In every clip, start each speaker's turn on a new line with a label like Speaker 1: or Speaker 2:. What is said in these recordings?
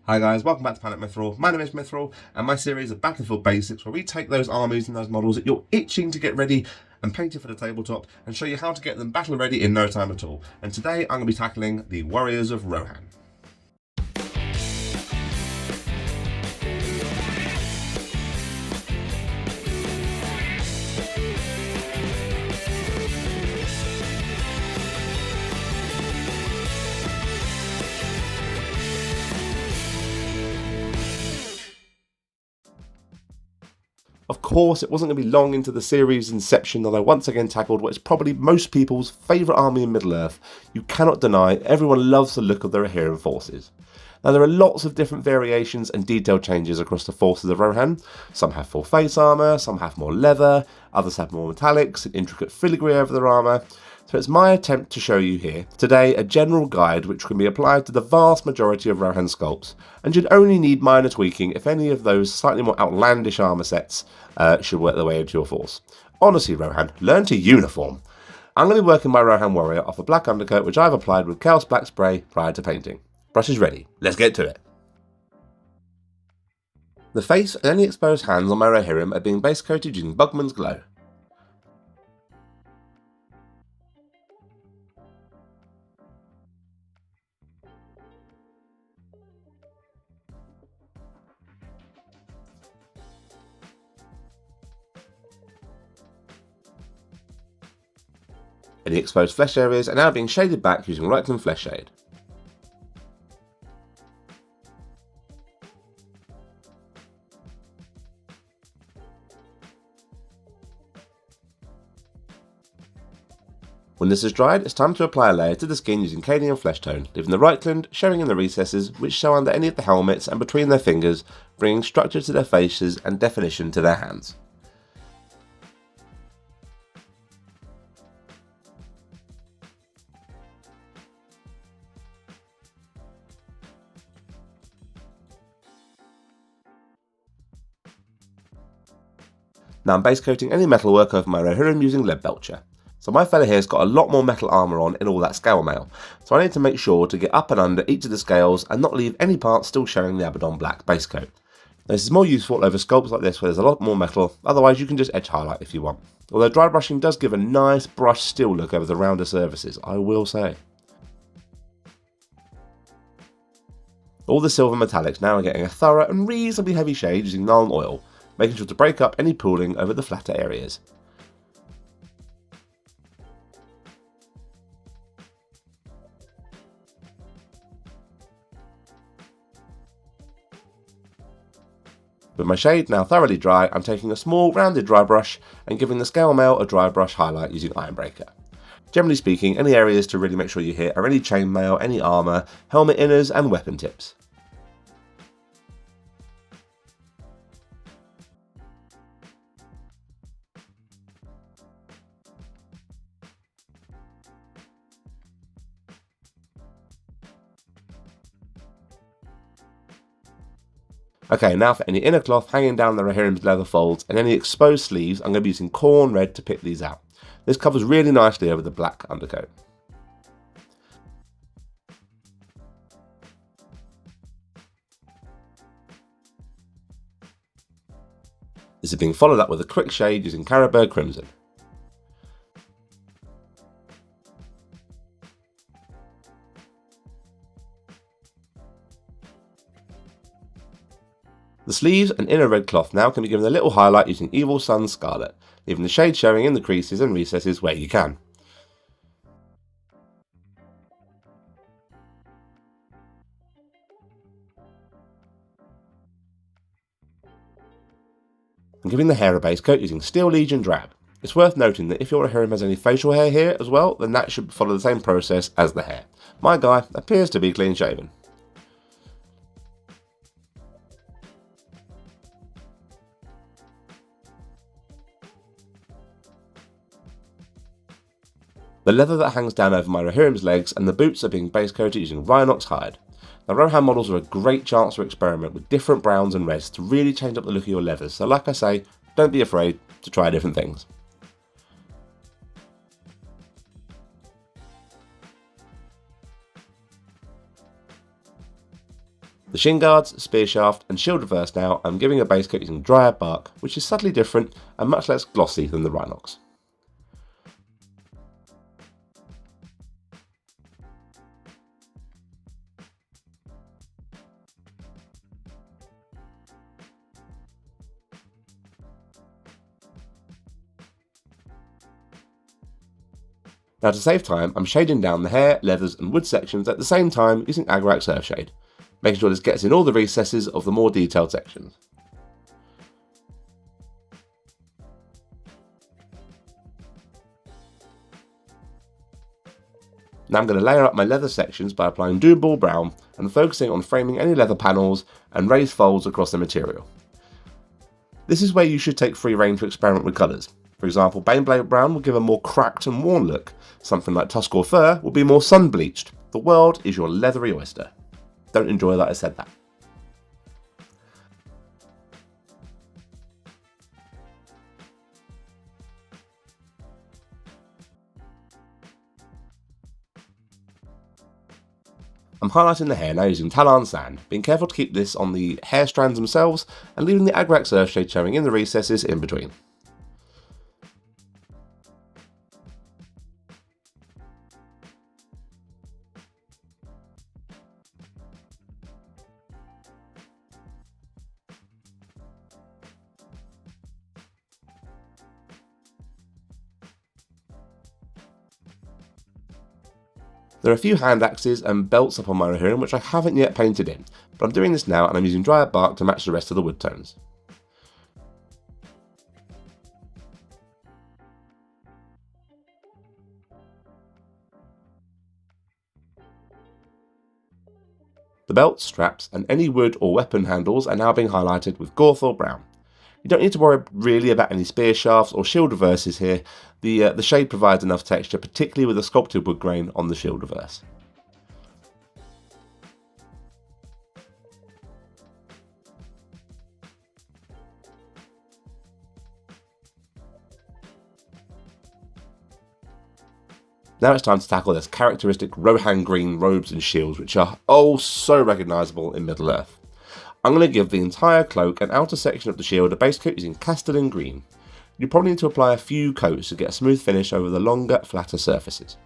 Speaker 1: Hi guys, welcome back to PlanetMithril. My name is Mithril, and my series of Battlefield Basics where we take those armies and those models that you're itching to get ready and painted for the tabletop and show you how to get them battle ready in no time at all. And today I'm going to be tackling the Warriors of Rohan. Of course, it wasn't going to be long into the series' inception that I once again tackled what is probably most people's favourite army in Middle-earth. You cannot deny, everyone loves the look of the Rohirrim forces. Now there are lots of different variations and detail changes across the forces of Rohan. Some have full face armour, some have more leather, others have more metallics and intricate filigree over their armour. So it's my attempt to show you here today a general guide which can be applied to the vast majority of Rohan sculpts and should only need minor tweaking if any of those slightly more outlandish armour sets should work their way into your force. Honestly Rohan, learn to uniform. I'm going to be working my Rohan warrior off a black undercoat which I've applied with Chaos Black spray prior to painting. Brush is ready, let's get to it. The face and any exposed hands on my Rohirrim are being base coated using Bugmans Glow. Any exposed flesh areas are now being shaded back using Reikland Fleshshade. When this is dried, it's time to apply a layer to the skin using Cadian Fleshtone, leaving the Reikland showing in the recesses which show under any of the helmets and between their fingers, bringing structure to their faces and definition to their hands. Now I'm base coating any metalwork over my Rohirrim using Leadbelcher. So my fella here's got a lot more metal armour on in all that scale mail, so I need to make sure to get up and under each of the scales and not leave any parts still showing the Abaddon Black base coat. Now, this is more useful over sculpts like this where there's a lot more metal, otherwise you can just edge highlight if you want. Although dry brushing does give a nice brushed steel look over the rounder surfaces, I will say. All the silver metallics now are getting a thorough and reasonably heavy shade using Nuln Oil, making sure to break up any pooling over the flatter areas. With my shade now thoroughly dry, I'm taking a small rounded dry brush and giving the scale mail a dry brush highlight using Ironbreaker. Generally speaking, any areas to really make sure you hit are any chainmail, any armour, helmet inners and weapon tips. Okay, now for any inner cloth hanging down the Rohirrim's leather folds and any exposed sleeves, I'm going to be using Khorne Red to pick these out. This covers really nicely over the black undercoat. This is being followed up with a quick shade using Carroburg Crimson. The sleeves and inner red cloth now can be given a little highlight using Evil Sunz Scarlet, leaving the shade showing in the creases and recesses where you can. I'm giving the hair a base coat using Steel Legion Drab. It's worth noting that if your Rohirrim has any facial hair here as well, then that should follow the same process as the hair. My guy appears to be clean shaven. The leather that hangs down over my Rohirrim's legs and the boots are being base coated using Rhinox Hide. Now Rohan models are a great chance to experiment with different browns and reds to really change up the look of your leathers, so like I say, don't be afraid to try different things. the shin guards, spear shaft and shield reverse now I'm giving a base coat using Dryad Bark, which is subtly different and much less glossy than the Rhinox. Now to save time, I'm shading down the hair, leathers and wood sections at the same time using Agrax Earthshade, making sure this gets in all the recesses of the more detailed sections. Now I'm going to layer up my leather sections by applying Doombull Brown and focusing on framing any leather panels and raised folds across the material. This is where you should take free rein to experiment with colours. For example, Baneblade Brown will give a more cracked and worn look. Something like Tusk or Fur will be more sun bleached. The world is your leathery oyster. Don't enjoy that I said that. I'm highlighting the hair now using Tallarn Sand, being careful to keep this on the hair strands themselves and leaving the Agrax Earthshade showing in the recesses in between. There are a few hand axes and belts up on my Rohan which I haven't yet painted in, but I'm doing this now and I'm using Dryad Bark to match the rest of the wood tones. The belts, straps and any wood or weapon handles are now being highlighted with Gorthor Brown. You don't need to worry really about any spear shafts or shield reverses here. The shade provides enough texture, particularly with the sculpted wood grain on the shield reverse. Now it's time to tackle this characteristic Rohan green robes and shields, which are oh so recognisable in Middle-earth. I'm going to give the entire cloak and outer section of the shield a base coat using Castellan Green. You probably need to apply a few coats to get a smooth finish over the longer, flatter surfaces.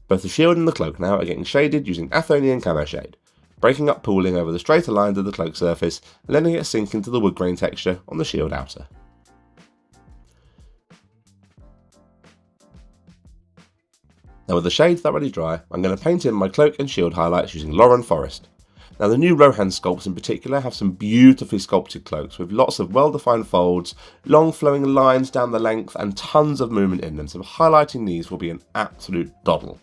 Speaker 1: Both the shield and the cloak now are getting shaded using Athonian Camoshade, breaking up pooling over the straighter lines of the cloak surface and letting it sink into the wood grain texture on the shield outer. Now with the shade thoroughly dry, I'm going to paint in my cloak and shield highlights using Loren Forest. Now the new Rohan sculpts in particular have some beautifully sculpted cloaks with lots of well-defined folds, long flowing lines down the length and tons of movement in them, so highlighting these will be an absolute doddle.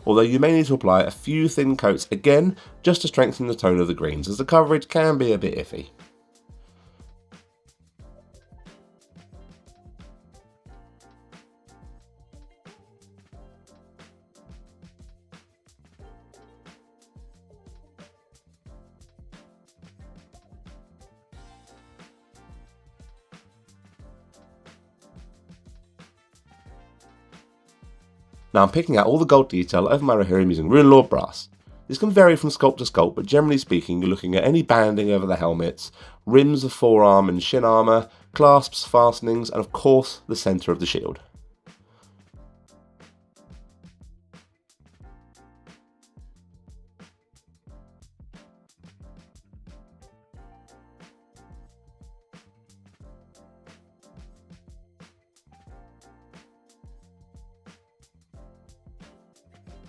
Speaker 1: Although you may need to apply a few thin coats again just to strengthen the tone of the greens, as the coverage can be a bit iffy. Now I'm picking out all the gold detail over my Rohan using Runelord Brass. This can vary from sculpt to sculpt, but generally speaking you're looking at any banding over the helmets, rims of forearm and shin armour, clasps, fastenings and of course the centre of the shield.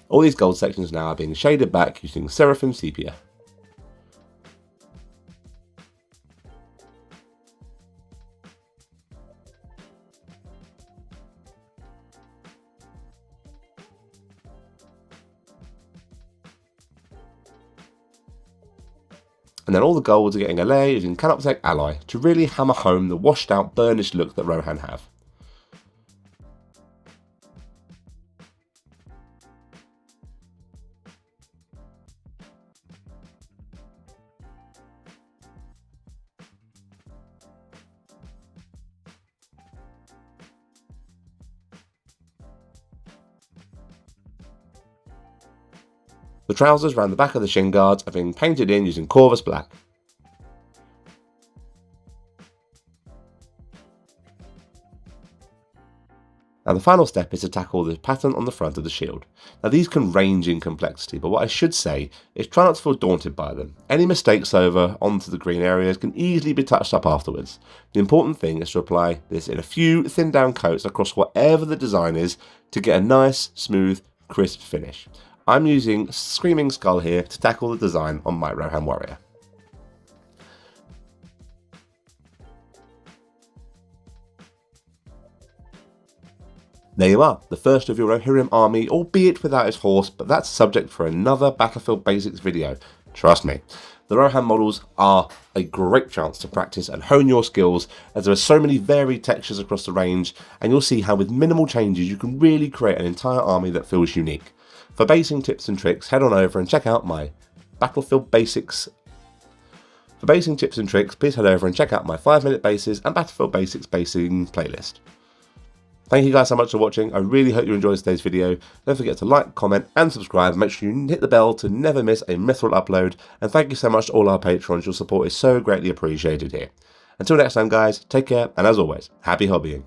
Speaker 1: All these gold sections now are being shaded back using Seraphim Sepia. And then all the golds are getting a layer using Canoptek Alloy to really hammer home the washed out burnished look that Rohan have. The trousers around the back of the shin guards are being painted in using Corvus Black. And the final step is to tackle the pattern on the front of the shield. Now these can range in complexity, but what I should say is try not to feel daunted by them. Any mistakes over onto the green areas can easily be touched up afterwards. The important thing is to apply this in a few thin down coats across whatever the design is to get a nice, smooth, crisp finish. I'm using Screaming Skull here to tackle the design on my Rohan warrior. There you are, the first of your Rohirrim army, albeit without his horse, but that's subject for another Battlefield Basics video. Trust me. The Rohan models are a great chance to practice and hone your skills, as there are so many varied textures across the range, and you'll see how with minimal changes you can really create an entire army that feels unique. For basing tips and tricks, head on over and check out my Battlefield Basics. For basing tips and tricks, please head over and check out my 5-minute bases and Battlefield Basics basing playlist. Thank you guys so much for watching. I really hope you enjoyed today's video. Don't forget to like, comment and subscribe. Make sure you hit the bell to never miss a Mithril upload. And thank you so much to all our patrons. Your support is so greatly appreciated here. Until next time guys, take care, and as always, happy hobbying.